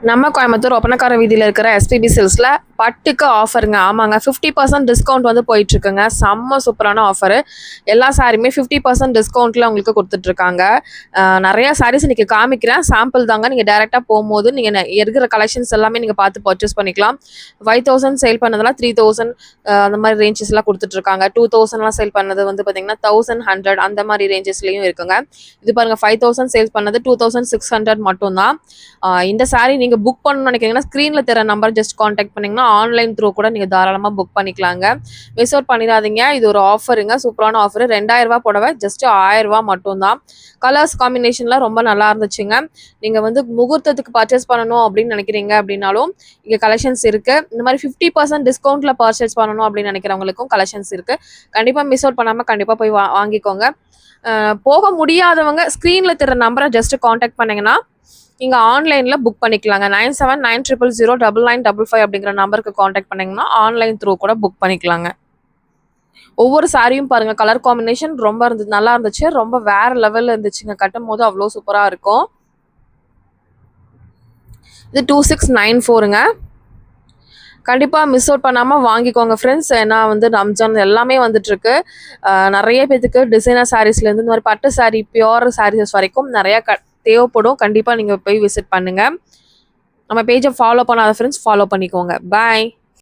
நம்ம கோயம்புத்தூர் ஒப்பனக்கார வீதியில் இருக்கிற எஸ்பிபி சில்ஸில் பட்டுக்கு ஆஃபருங்க. ஆமாங்க, 50% டிஸ்கவுண்ட் வந்து போயிட்டுருக்குங்க. செம்ம சூப்பரான ஆஃபரு. எல்லா சாரியுமே 50% டிஸ்கவுண்ட்டில் உங்களுக்கு கொடுத்துட்ருக்காங்க. நிறையா சாரீஸ் இன்றைக்கி காமிக்கிறேன், சாம்பிள் தாங்க. நீங்கள் டேரெக்டாக போகும்போது நீங்கள் இருக்கிற கலெக்ஷன்ஸ் எல்லாமே நீங்கள் பார்த்து பர்ச்சேஸ் பண்ணிக்கலாம். 5000 சேல் பண்ணதெல்லாம் 3000 அந்த மாதிரி ரேஞ்சஸ்லாம் கொடுத்துட்ருக்காங்க. 2000லாம் சேல் பண்ணது வந்து பார்த்திங்கன்னா 1100 அந்த மாதிரி ரேஞ்சஸ்லேயும் இருக்குங்க. இது பாருங்கள், 5000 சேல்ஸ் பண்ணது 2600 மட்டும்தான். இந்த சாரீ நீங்கள் புக் பண்ணணும்னு நினைக்கிறீங்கன்னா ஸ்க்ரீனில் தர நம்பர் ஜஸ்ட் காண்டாக்ட் பண்ணிங்கன்னா ஆன்லைன் த்ரூ கூட நீங்கள் தாராளமாக புக் பண்ணிக்கலாங்க. மிஸ் அவுட் பண்ணிடாதீங்க. இது ஒரு ஆஃபருங்க, சூப்பரான ஆஃபர். 2000 ரூபா புடவை ஜஸ்ட் 1000 ரூபா மட்டும்தான். கலர்ஸ் காம்பினேஷன்லாம் ரொம்ப நல்லா இருந்துச்சுங்க. நீங்கள் வந்து முகூர்த்தத்துக்கு பர்ச்சேஸ் பண்ணணும் அப்படின்னு நினைக்கிறீங்க அப்படின்னாலும் இங்கே கலெக்ஷன்ஸ் இருக்குது. இந்த மாதிரி 50% டிஸ்கவுண்ட்டில் பர்ச்சேஸ் பண்ணணும் அப்படின்னு நினைக்கிறவங்களுக்கும் கலெக்ஷன்ஸ் இருக்குது. கண்டிப்பாக மிஸ் அவுட் பண்ணாமல் கண்டிப்பாக போய் வாங்கிக்கோங்க. போக முடியாதவங்க ஸ்க்ரீனில் தர நம்பரை ஜஸ்ட் காண்டாக்ட் பண்ணிங்கன்னா நீங்கள் ஆன்லைனில் புக் பண்ணிக்கலாங்க. 97900995 அப்படிங்கிற நம்பருக்கு காண்டாக்ட் பண்ணிங்கன்னா ஆன்லைன் த்ரூ கூட புக் பண்ணிக்கலாங்க. ஒவ்வொரு சாரியும் பாருங்கள், கலர் காம்பினேஷன் ரொம்ப நல்லா இருந்துச்சு. ரொம்ப வேறு லெவலில் இருந்துச்சுங்க. கட்டும் போது அவ்வளோ சூப்பராக இருக்கும். இது 2694ங்க. கண்டிப்பாக மிஸ் அவுட் பண்ணாமல் வாங்கிக்கோங்க ஃப்ரெண்ட்ஸ். ஏன்னா வந்து ரம்ஜான் எல்லாமே வந்துட்டுருக்கு. நிறைய பேத்துக்கு டிசைனர் சாரீஸ்லேருந்து இந்த மாதிரி பட்டு சாரீ, பியோர் சாரீஸ் வரைக்கும் நிறையா தேவைப்படும். கண்டிப்பாக நீங்கள் போய் விசிட் பண்ணுங்கள். நம்ம பேஜை ஃபாலோ பண்ணாத ஃப்ரெண்ட்ஸ் ஃபாலோ பண்ணிக்கோங்க. பாய்.